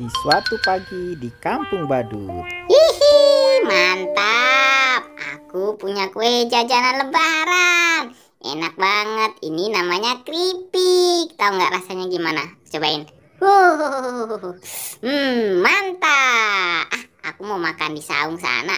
di suatu pagi di Kampung Badut. Hihi, mantap. Aku punya kue jajanan lebaran. Enak banget. Ini namanya keripik. Tahu nggak rasanya gimana? Cobain. Mantap. Aku mau makan di saung sana.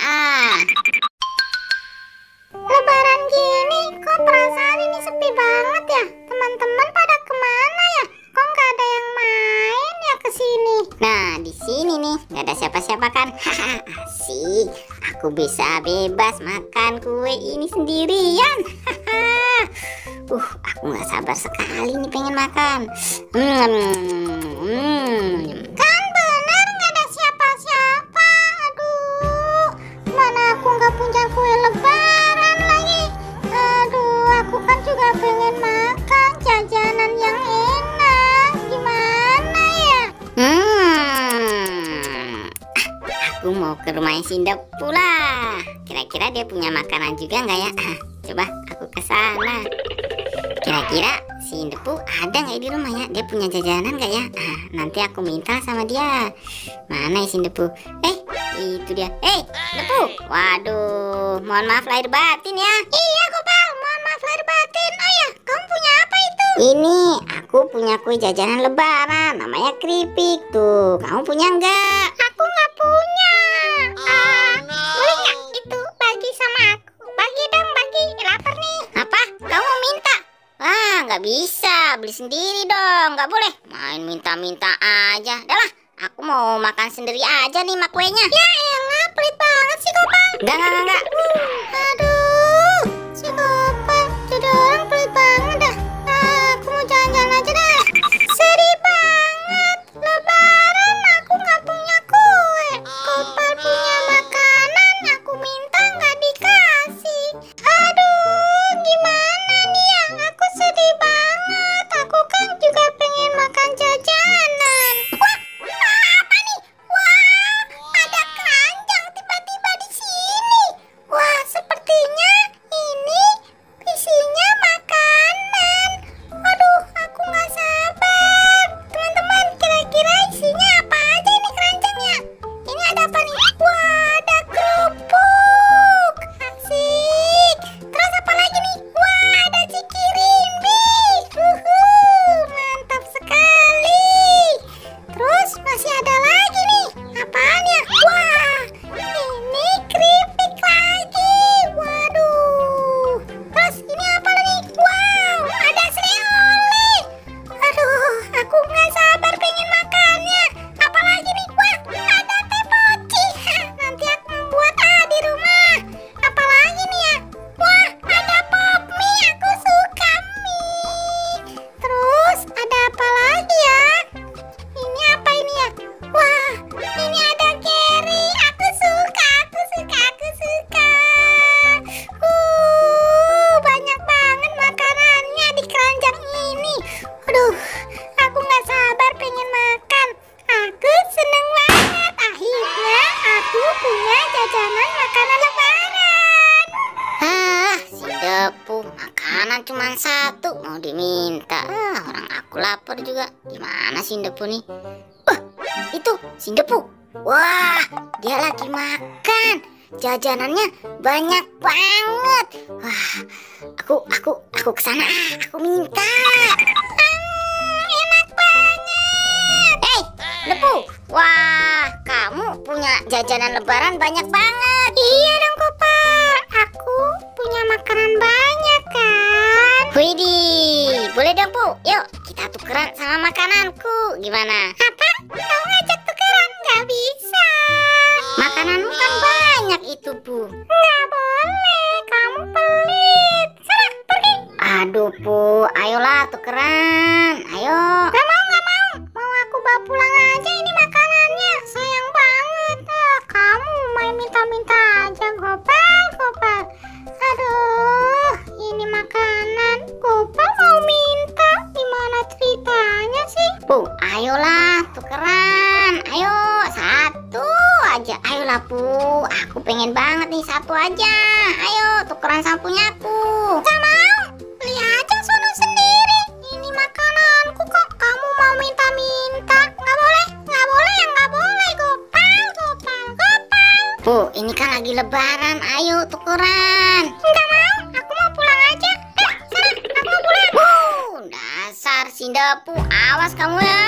Lebaran gini, kok perasaan ini sepi banget ya? Teman-teman pada kemana ya? Kok nggak ada yang main ya ke sini? Nah, di sini nih nggak ada siapa-siapa kan? Haha, asik. Aku bisa bebas makan kue ini sendirian. Aku nggak sabar sekali nih pengen makan. Kan benar nggak ada siapa-siapa. Aduh, mana aku nggak punya kue lebaran lagi. Aduh, aku kan juga pengen makan jajanan yang enak. Gimana ya? Aku mau ke rumah Sinda pula. Kira-kira dia punya makanan juga nggak ya? Coba aku ke sana. Kira-kira si Depu ada nggak di rumah ya? Dia punya jajanan nggak ya? Nanti aku minta sama dia. Mana ya si Depu? Itu dia. Depu. Waduh, mohon maaf lahir batin ya. Iya, Gopal. Mohon maaf lahir batin. Oh ya, kamu punya apa itu? Ini, aku punya kue jajanan lebaran. Namanya keripik tuh. Kamu punya nggak? Aku nggak punya. Boleh nggak itu bagi sama aku? Bagi dong, bagi. Lapar nih. Apa? Kamu minta? Nggak bisa. Beli sendiri dong. Nggak boleh. Main minta-minta aja. Dah lah. Aku mau makan sendiri aja nih mak kuenya. Ya elah, pelit banget sih Gopal. Enggak. Aduh, si Gopal jadi orang pelit banget dah. Aku mau jalan-jalan aja dah. Sedih banget. Lebaran aku nggak punya kue. Gopal punya makanan, aku minta nggak dikasih. Aduh, gimana nih ya? Aku sedih banget. Aku kan juga pengen makan jajanan. Apa nih? Wah, ada keranjang tiba-tiba di sini. Wah, sepertinya ini isinya makanan. Aduh, aku nggak sabar. Teman-teman, kira-kira isinya apa aja ini keranjangnya? Ini ada apa nih? Wah, ada kerupuk. Asik. Terus apa lagi nih? Wah, ada cikirimbi. Mantap sekali. Terus masih ada lagi nih. Apaan ya? Wah, ini keripik lagi. Waduh. Terus ini apa nih? Wow, ada sereoleh. Aduh, aku nggak sabar pengen makannya. Apalagi nih? Wah, ada teh poci. Nanti aku membuat di rumah. Apalagi nih ya? Wah, ada pop mie. Aku suka mie. Terus ada apa lagi ya? Ini apa ini ya? Wah, ini ada Kerry. Aku suka. Banyak banget makanannya di keranjang ini. Aduh, aku nggak sabar pengen makan. Aku seneng banget. Akhirnya aku punya jajanan makanan lebaran. Si Depu, makanan cuma satu mau diminta. Orang aku lapar juga. Gimana si Depu nih? Itu si Depu. Wah, dia lagi makan. Jajanannya banyak banget. Wah, aku kesana. Aku minta. Enak banget. Depu. Wah, kamu punya jajanan lebaran banyak banget. Iya dong, Gopal. Aku punya makanan banyak kan. Widih, boleh dong, Bu. Yuk, kita tukeran sama makananku. Gimana? Apa? Kau ngajak tukeran? Nggak bisa. Makananmu kan banyak itu, Bu. Nggak boleh, kamu pelit. Sana, pergi. Aduh, Bu, ayolah tukeran. Ayo. Nggak mau. Mau aku bawa pulang aja ini makanannya. Sayang banget. Kamu main minta-minta aja, Gopal. Aduh, ini makanan. Gopal mau minta. Gimana ceritanya sih? Bu, ayolah tukeran. Ayo, satu aja. Ayolah, Bu. Aku pengen banget nih satu aja. Ayo, tukeran sama punyaku. Nggak mau. Beli aja sono sendiri. Ini makananku kok. Kamu mau minta-minta. Nggak boleh. ini kan lagi lebaran. Ayo tukeran. Enggak mau, aku mau pulang aja. Sana, aku mau pulang. Dasar si Depu, awas kamu ya.